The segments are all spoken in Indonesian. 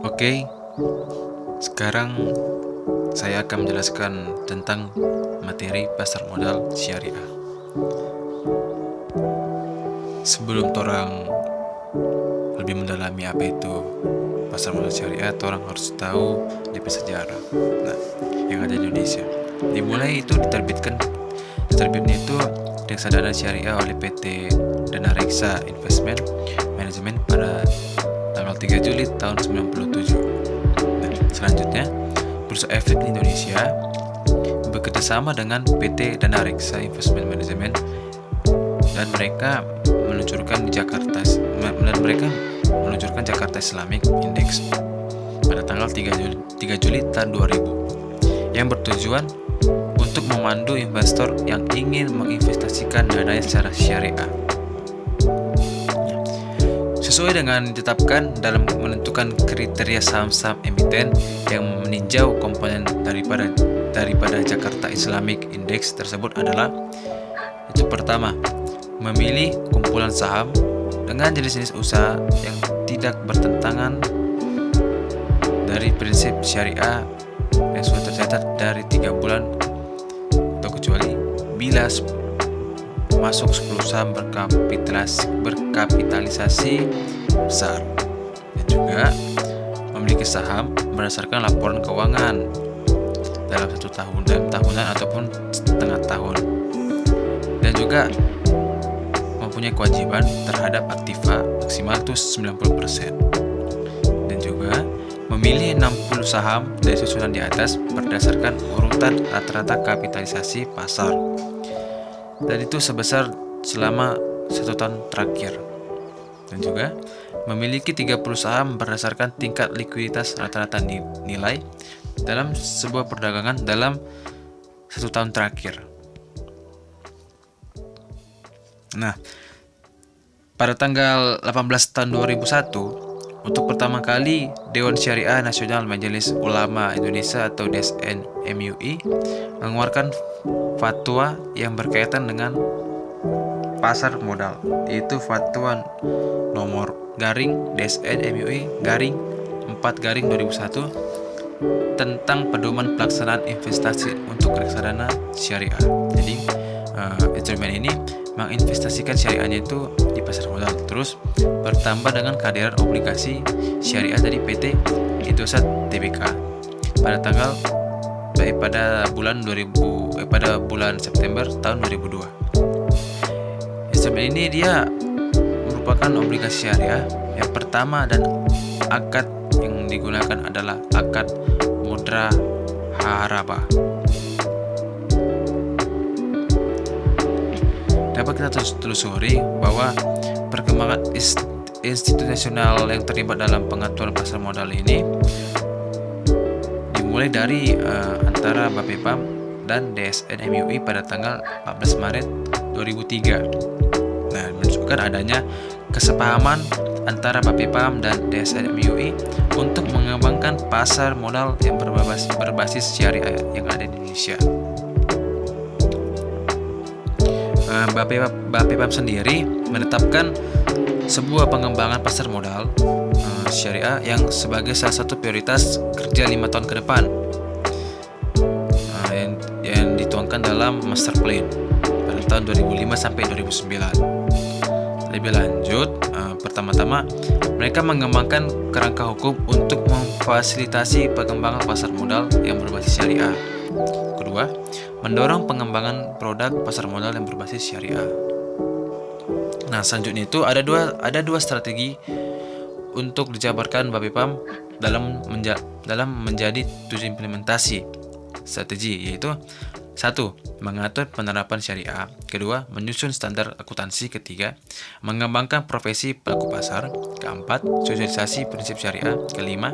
Oke, sekarang saya akan menjelaskan tentang materi pasar modal syariah. Sebelum orang lebih mendalami apa itu pasar modal syariah, orang harus tahu DP sejarah. Nah, yang ada di Indonesia. Dimulai itu diterbitnya itu reksadana syariah oleh PT Dana Reksa Investment Management pada tanggal 3 Juli tahun 97. Nah, selanjutnya Bursa Efek di Indonesia bekerjasama dengan PT Dana Reksa Investment Management dan mereka meluncurkan Jakarta Islamic Index pada tanggal 3 Juli tahun 2000 yang bertujuan untuk memandu investor yang ingin menginvestasikan dananya secara syariah. Sesuai dengan ditetapkan dalam menentukan kriteria saham-saham emiten yang meninjau komponen daripada Jakarta Islamic Index tersebut adalah itu pertama, memilih kumpulan saham dengan jenis-jenis usaha yang tidak bertentangan dari prinsip syariah yang sudah tercatat dari 3 bulan atau kecuali bila masuk 10 saham berkapitalisasi besar, dan juga memiliki saham berdasarkan laporan keuangan dalam tahunan ataupun setengah tahun, dan juga mempunyai kewajiban terhadap aktiva maksimal itu 90%, dan juga memilih 60 saham dari susunan di atas berdasarkan urutan rata-rata kapitalisasi pasar, dan itu sebesar selama 1 tahun terakhir, dan juga memiliki 30 saham berdasarkan tingkat likuiditas rata-rata nilai dalam sebuah perdagangan dalam 1 tahun terakhir. Nah, pada tanggal 18 tahun 2001, untuk pertama kali Dewan Syariah Nasional Majelis Ulama Indonesia atau DSN MUI mengeluarkan fatwa yang berkaitan dengan pasar modal, yaitu fatwa nomor DSN MUI 4/2001 tentang pedoman pelaksanaan investasi untuk reksadana syariah. Jadi instrumen ini menginvestasikan syariahnya itu di pasar modal, terus bertambah dengan kehadiran obligasi syariah dari PT Indosat Tbk pada bulan September tahun 2002. Instrumen ini dia merupakan obligasi syariah yang pertama, dan akad yang digunakan adalah akad mudra haraba. Dapat kita telusuri bahwa perkembangan institusional yang terlibat dalam pengaturan pasar modal ini dimulai dari antara Bapepam dan DSN MUI pada tanggal 14 Maret 2003. Nah, menunjukkan adanya kesepahaman antara Bapepam dan DSN MUI untuk mengembangkan pasar modal yang berbasis syariah yang ada di Indonesia. Bapepam sendiri menetapkan sebuah pengembangan pasar modal syariah yang sebagai salah satu prioritas kerja 5 tahun ke depan, yang dituangkan dalam master plan pada tahun 2005 sampai 2009. Lebih lanjut, pertama-tama mereka mengembangkan kerangka hukum untuk memfasilitasi pengembangan pasar modal yang berbasis syariah. Kedua, mendorong pengembangan produk pasar modal yang berbasis syariah. Nah, selanjutnya itu ada dua strategi untuk dijabarkan Bapepam dalam menjadi 7 implementasi strategi, yaitu 1. Mengatur penerapan syariah. Kedua, menyusun standar akuntansi. Ketiga, mengembangkan profesi pelaku pasar. Keempat, sosialisasi prinsip syariah. Kelima,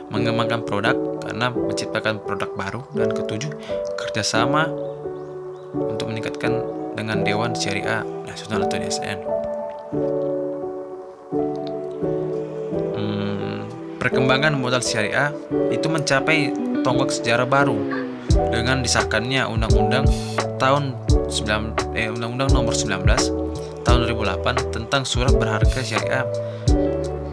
mengembangkan produk karena menciptakan produk baru. Dan ketujuh, kerjasama untuk meningkatkan dengan Dewan Syariah Nasional atau DSN. Perkembangan modal syariah itu mencapai tonggak sejarah baru dengan disahkannya Undang-Undang Nomor 19 tahun 2008 tentang surat berharga syariah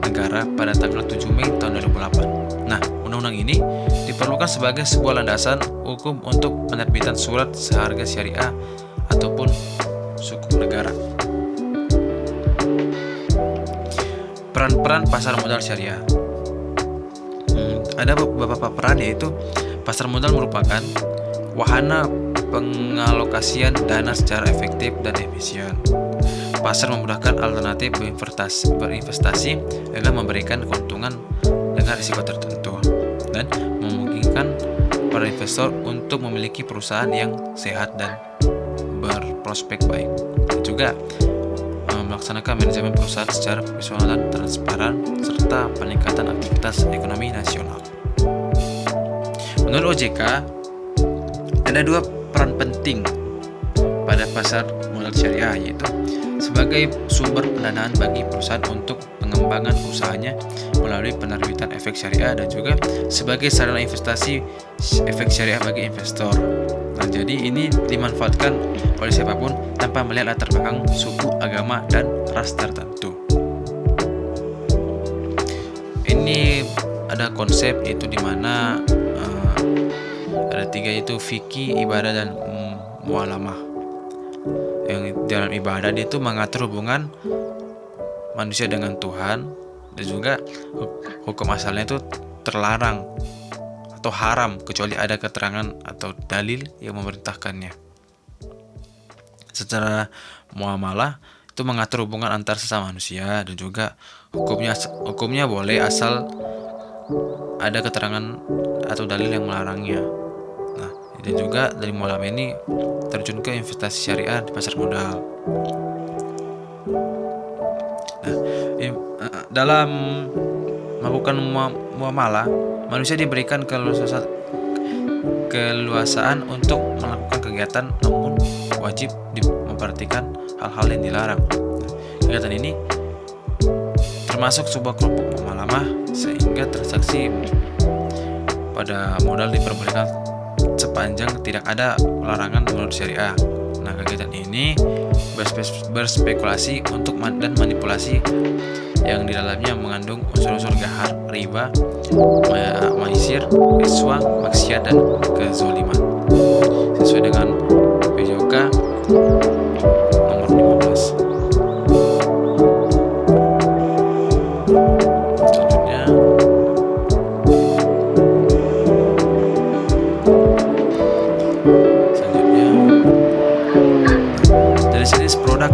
negara pada tanggal 7 Mei tahun 2008. Nah, undang-undang ini diperlukan sebagai sebuah landasan hukum untuk penerbitan surat seharga syariah ataupun sukuk negara. Peran-peran pasar modal syariah. Ada beberapa peran, yaitu pasar modal merupakan wahana pengalokasian dana secara efektif dan efisien. Pasar memudahkan alternatif berinvestasi dalam memberikan keuntungan dengan risiko tertentu dan memungkinkan para investor untuk memiliki perusahaan yang sehat dan berprospek baik. Juga melaksanakan manajemen perusahaan secara profesional dan transparan serta peningkatan aktivitas ekonomi nasional. Menurut OJK, ada dua peran penting pada pasar modal syariah, yaitu sebagai sumber pendanaan bagi perusahaan untuk pengembangan usahanya melalui penerbitan efek syariah, dan juga sebagai sarana investasi efek syariah bagi investor. Nah, jadi ini dimanfaatkan oleh siapapun tanpa melihat latar belakang suku, agama, dan ras tertentu. Ini ada konsep itu di mana ada tiga, yaitu fikih, ibadah, dan mualamah. Yang dalam ibadah itu mengatur hubungan manusia dengan Tuhan, dan juga hukum asalnya itu terlarang atau haram kecuali ada keterangan atau dalil yang memerintahkannya. Secara muamalah itu mengatur hubungan antar sesama manusia, dan juga hukumnya boleh asal ada keterangan atau dalil yang melarangnya. Nah, dan juga dari muamalah ini terjun ke investasi syariah di pasar modal. Nah, dalam melakukan muamalah, manusia diberikan keluasaan untuk melakukan kegiatan, namun wajib memperhatikan hal-hal yang dilarang. Kegiatan ini termasuk sebuah kelompok muamalah, sehingga transaksi pada modal diperbolehkan sepanjang tidak ada larangan menurut syariah. Nah, kegiatan ini berspekulasi untuk dan manipulasi yang di dalamnya mengandung unsur-unsur gahar, riba, maisir, riswa, maksiat, dan kezaliman. Sesuai dengan PJOK nomor 15. Selanjutnya, dari jenis produk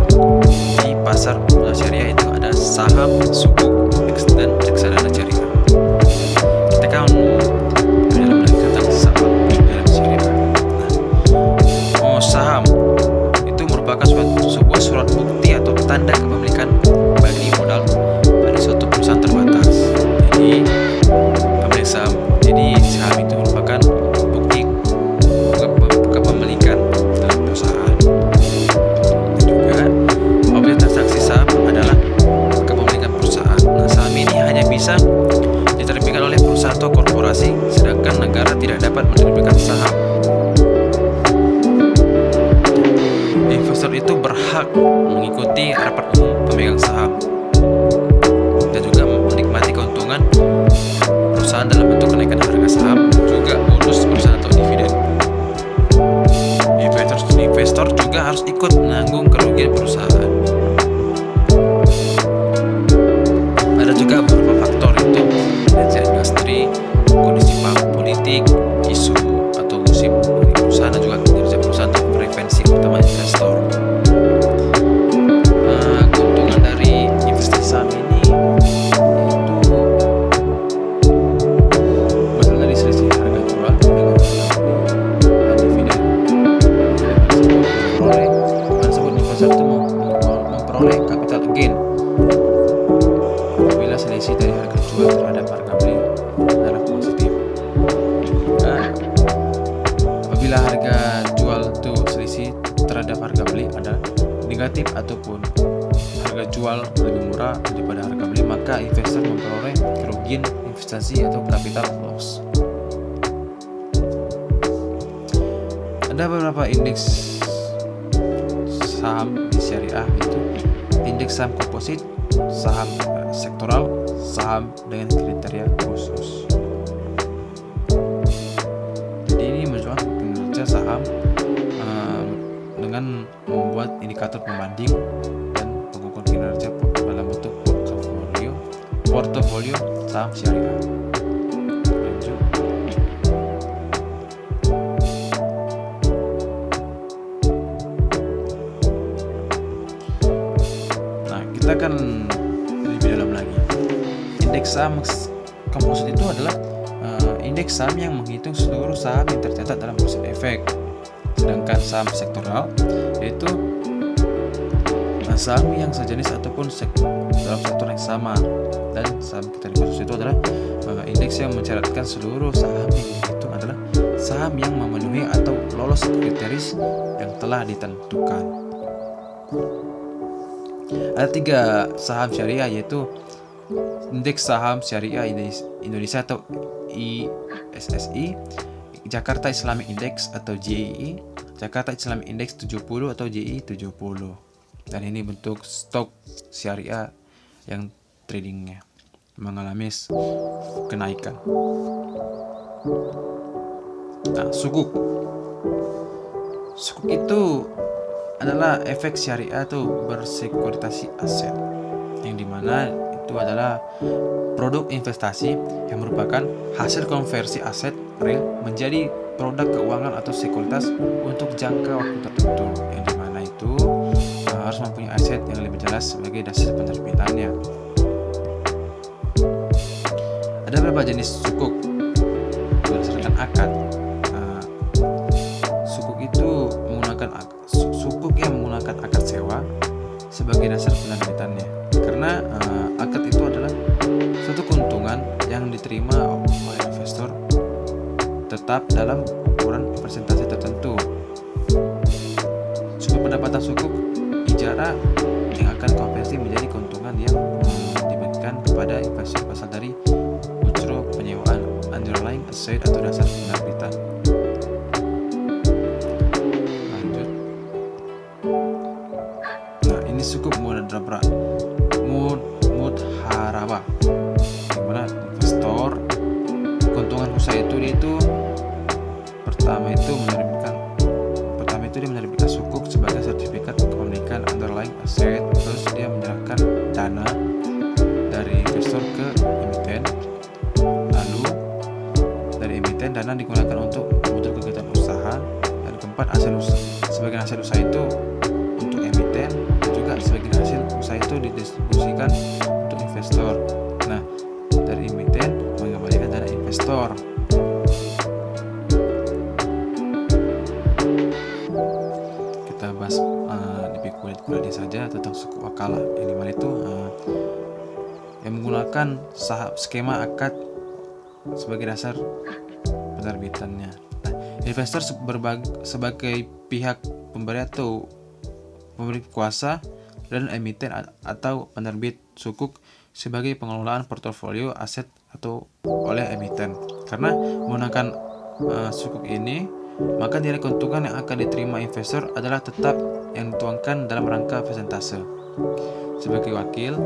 di pasar modal syariah itu ada saham, sukuk, dan reksadana syariah. Kita kan dalam tentang saham dalam syariah. Saham itu merupakan sebuah surat bukti atau tanda kepemilikan bagi modal pada suatu perusahaan terbatas. Jadi saham itu merupakan bukti kepemilikan dalam perusahaan. Dan juga objek transaksi saham adalah kepemilikan perusahaan. Nah, saham ini hanya bisa diterbitkan oleh perusahaan atau korporasi, sedangkan negara tidak dapat menerbitkan saham. Investor itu berhak mengikuti rapat umum pemegang saham dan juga menikmati keuntungan perusahaan dalam bentuk kenaikan harga saham, juga bonus perusahaan atau dividen. Investor juga harus ikut menanggung kerugian perusahaan. Ada juga beberapa faktor, itu kinerja industri, kondisi politik, isu atau gosip dari perusahaan, dan juga kinerja perusahaan untuk preferensi utama investor. Keuntungan dari investasi saham ini itu berasal dari selisih harga jual dengan dividen. Sebuah investor itu memperoleh capital gain apabila selisih dari harga jual terhadap harga beli adalah positif. Apabila harga jual itu selisih terhadap harga beli adalah negatif ataupun harga jual lebih murah daripada harga beli, maka investor memperoleh kerugian investasi atau capital loss. Ada beberapa indeks saham di syariah, itu indeks saham komposit, saham sektoral, saham dengan kriteria khusus. Jadi ini menunjukkan kinerja saham dengan membuat indikator pembanding dan pengukur kinerja dalam bentuk portofolio saham syariah. Lanjut. Nah, kita akan lebih dalam lagi. Indeks saham komposit itu adalah indeks saham yang menghitung seluruh saham yang tercatat dalam bursa efek. Sedangkan saham sektoral yaitu saham yang sejenis ataupun dalam sektor yang sama, dan saham kriteria khusus itu adalah indeks yang mencatatkan seluruh saham yang dihitung adalah saham yang memenuhi atau lolos kriteria yang telah ditentukan. Ada 3 saham syariah, yaitu Indeks Saham Syariah Indonesia atau ISSI, Jakarta Islamic Index atau JII, Jakarta Islamic Index 70 atau JI 70. Dan ini bentuk stok syariah yang tradingnya mengalami kenaikan. Nah, sukuk itu adalah efek syariah atau bersekuritasi aset, yang dimana itu adalah produk investasi yang merupakan hasil konversi aset real menjadi produk keuangan atau sekuritas untuk jangka waktu tertentu, yang dimana itu harus mempunyai aset yang lebih jelas sebagai dasar penerbitannya. Ada beberapa jenis sukuk berdasarkan akad. Sukuk yang menggunakan akad sewa sebagai dasar penerbitannya, karena akad itu adalah suatu keuntungan yang diterima oleh investor tetap dalam ukuran persentase tertentu. Sumber pendapatan sukuk ijarah yang akan konversi menjadi keuntungan yang diberikan kepada investor berasal dari ujro penyewaan underlying asset atau dasar penerbitan. Lanjut. Nah, ini sukuk mudharabah, di mana investor keuntungan usaha itu pertama itu dia menerbitkan sukuk sebagai sertifikat kepemilikan underlying asset, terus dia menyerahkan dana dari investor ke emiten, lalu dari emiten dana digunakan untuk memudar kegiatan usaha, dan keempat sebagian hasil usaha itu untuk emiten, dan juga sebagian hasil usaha itu didistribusikan untuk investor. Nah, dari emiten mengembalikan dana investor. Kita bahas lebih kulit saja tentang suku wakalah, yang dimana itu yang menggunakan skema akad sebagai dasar penerbitannya. Nah, investor sebagai pihak pemberi atau pemberi kuasa, dan emiten atau penerbit sukuk sebagai pengelolaan portofolio aset atau oleh emiten. Karena menggunakan sukuk ini, maka nilai keuntungan yang akan diterima investor adalah tetap yang dituangkan dalam rangka persentase. Sebagai wakil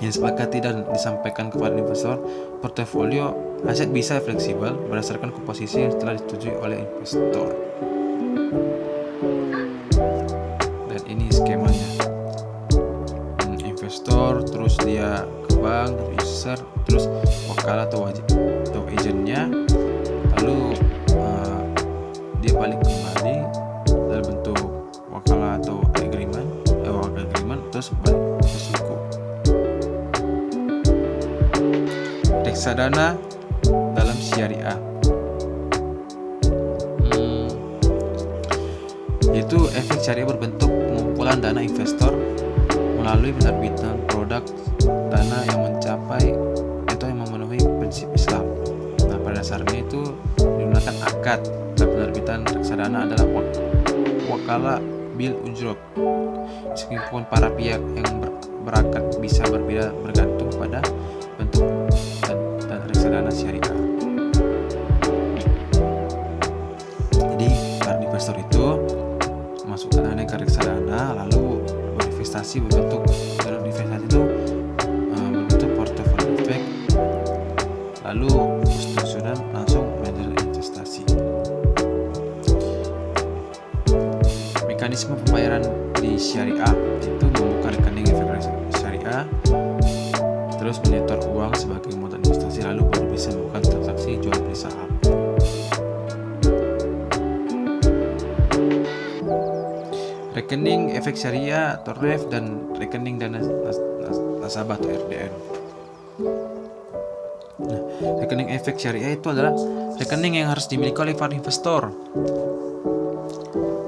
yang sepakati dan disampaikan kepada investor, portofolio aset bisa fleksibel berdasarkan komposisi yang telah disetujui oleh investor. Dan ini skemanya. Investor, terus dia ke bank, user, terus wakala atau agentnya, lalu dia balik kembali dalam bentuk wakala atau agreement, terus balik ke suku. Reksadana dalam syariah, yaitu efek syariah berbentuk pengumpulan dana investor melalui penerbitan produk dana yang mencapai atau yang memenuhi prinsip Islam. Nah, pada dasarnya itu digunakan akad, dan penerbitan reksadana adalah wakala bil ujrob. Meskipun para pihak yang berakad bisa berbeda bergantung pada bentuk dan reksadana syariah. Jadi para investor itu masukkan dana ke reksadana, lalu berinvestasi berbentuk portofolio lalu sudah langsung menjual investasi. Mekanisme pembayaran di syariah itu membuka rekening efek syariah, terus menyetor uang sebagai modal investasi, lalu baru bisa melakukan transaksi jual beli saham. Rekening efek syariah atau REF dan rekening dana nasabah atau RDN. Nah, rekening efek syariah itu adalah rekening yang harus dimiliki oleh para investor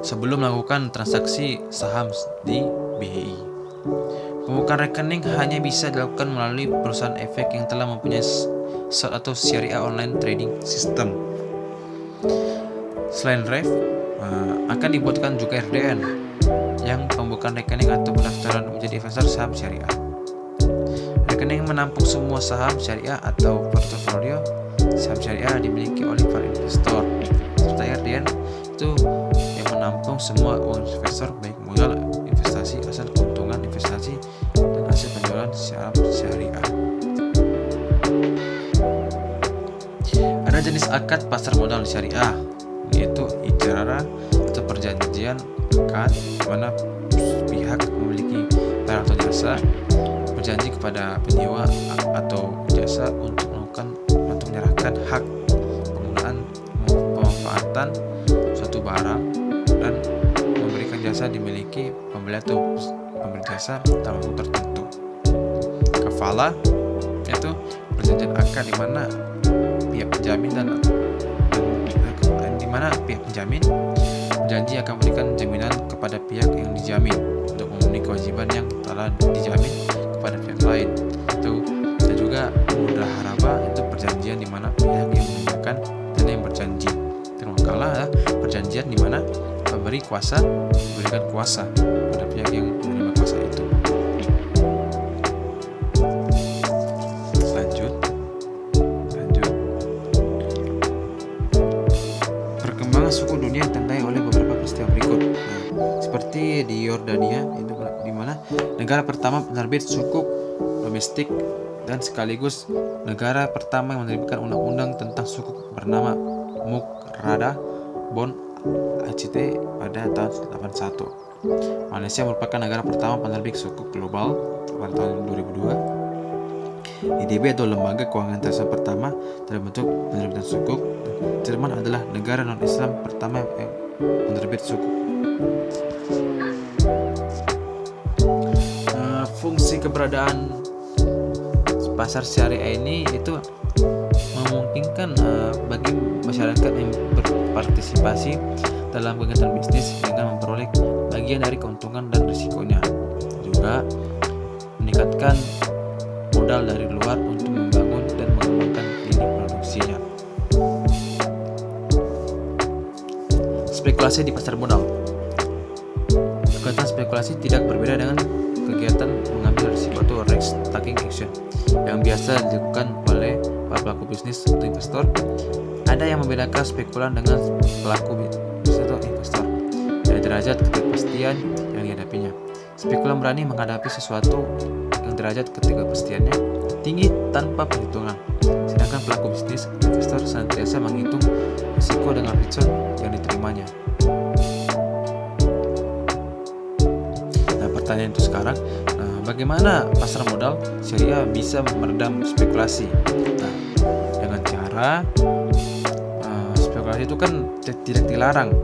sebelum melakukan transaksi saham di BI. Pembukaan rekening hanya bisa dilakukan melalui perusahaan efek yang telah mempunyai SOT atau Syariah Online Trading System. Selain REF, akan dibuatkan juga RDN yang pembukaan rekening atau pendaftaran menjadi investor saham syariah. Rekening menampung semua saham syariah atau portofolio saham syariah dimiliki oleh para investor. Serta RDN itu yang menampung semua uang investor, baik modal investasi, hasil keuntungan investasi, dan hasil penjualan saham syariah. Ada jenis akad pasar modal syariah, yaitu ijarah atau perjanjian akad, di mana pihak memiliki barang atau jasa berjanji kepada penyewa atau jasa untuk melakukan atau menyerahkan hak penggunaan pemanfaatan suatu barang dan memberikan jasa dimiliki pembeli atau pemberi jasa dalam waktu tertentu. Kafalah yaitu perjanjian akad di mana pihak penjamin berjanji akan memberikan jaminan kepada pihak yang dijamin untuk memenuhi kewajiban yang telah dijamin kepada pihak lain. Dan juga mudaharabah itu perjanjian di mana pihak yang menyatakan dan yang berjanji. Termakalah perjanjian di mana pemberi kuasa memberikan kuasa pada pihak yang menerima kuasa itu. Lanjut. Perkembangan suku dunia ditandai oleh beberapa peristiwa berikut. Seperti di Yordania, itu di mana negara pertama penerbit sukuk domestik dan sekaligus negara pertama yang menerbitkan undang-undang tentang sukuk bernama Muqarrarah Bond ACT pada tahun 1981. Malaysia merupakan negara pertama penerbit sukuk global pada tahun 2002. IDB atau Lembaga Keuangan Internasional pertama dalam bentuk penerbitan sukuk. Jerman adalah negara non-Islam pertama yang penerbit sukuk. Fungsi keberadaan pasar syariah ini itu memungkinkan bagi masyarakat yang berpartisipasi dalam kegiatan bisnis dengan memperoleh bagian dari keuntungan dan risikonya. Juga meningkatkan modal dari luar untuk membangun dan mengembangkan lini produksinya. Spekulasi di pasar modal. Kegiatan spekulasi tidak berbeda dengan kegiatan mengambil risiko atau risk taking action yang biasa dilakukan oleh para pelaku bisnis atau investor. Ada yang membedakan spekulan dengan pelaku bisnis atau investor dari derajat ketidakpastian yang dihadapinya. Spekulan berani menghadapi sesuatu yang derajat ketidakpastiannya tinggi tanpa perhitungan, sedangkan pelaku bisnis investor senantiasa menghitung risiko dengan return yang diterimanya. Pertanyaan itu sekarang, bagaimana pasar modal syariah bisa meredam spekulasi? Dengan cara spekulasi itu kan tidak dilarang,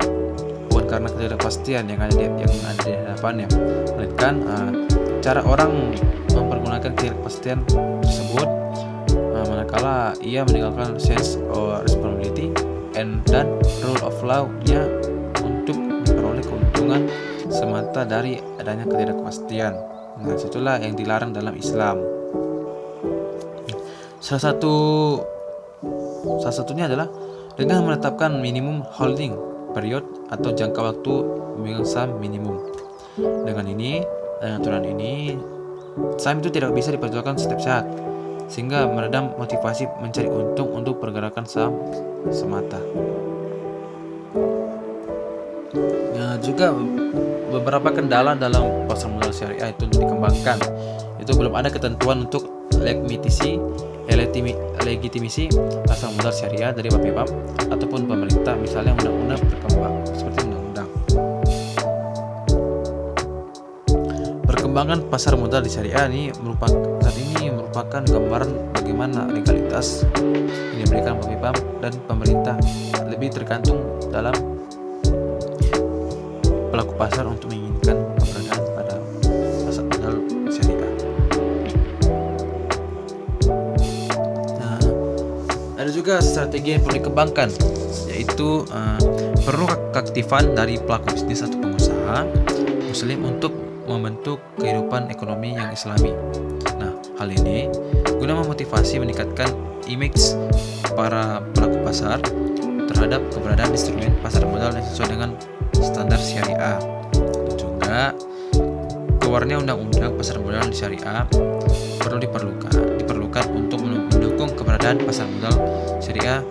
bukan karena ketidakpastian yang ada di hadapannya, melainkan cara orang mempergunakan ketidakpastian tersebut manakala ia meninggalkan sense of responsibility dan rule of law-nya untuk memperoleh keuntungan semata dari adanya ketidakpastian. Nah, itulah yang dilarang dalam Islam. Salah satunya adalah dengan menetapkan minimum holding period atau jangka waktu memegang saham minimum. Dengan aturan ini, saham itu tidak bisa diperjualkan setiap saat, sehingga meredam motivasi mencari untung untuk pergerakan saham semata. Juga beberapa kendala dalam pasar modal syariah itu untuk dikembangkan. Itu belum ada ketentuan untuk liquidity legitimasi pasar modal syariah dari BAPEPAM ataupun pemerintah, misalnya undang-undang berkembang seperti undang-undang. Perkembangan pasar modal di syariah ini merupakan gambaran bagaimana legalitas yang diberikan BAPEPAM dan pemerintah lebih tergantung dalam pelaku pasar untuk menginginkan keberadaan pada pasar modal syariah. Nah, ada juga strategi yang perlu dikembangkan, yaitu perlu keaktifan dari pelaku bisnis atau pengusaha muslim untuk membentuk kehidupan ekonomi yang islami. Nah, hal ini guna memotivasi meningkatkan image para pelaku pasar terhadap keberadaan instrumen pasar modal yang sesuai dengan standar syariah. Dan juga keluarnya undang-undang pasar modal syariah perlu diperlukan untuk mendukung keberadaan pasar modal syariah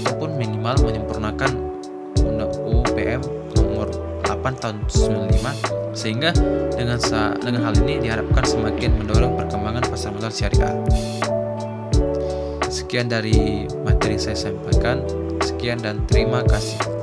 ataupun minimal menyempurnakan undang UU-PM nomor 8 tahun 95, sehingga dengan hal ini diharapkan semakin mendorong perkembangan pasar modal syariah. Sekian dari materi yang saya sampaikan. Sekian dan terima kasih.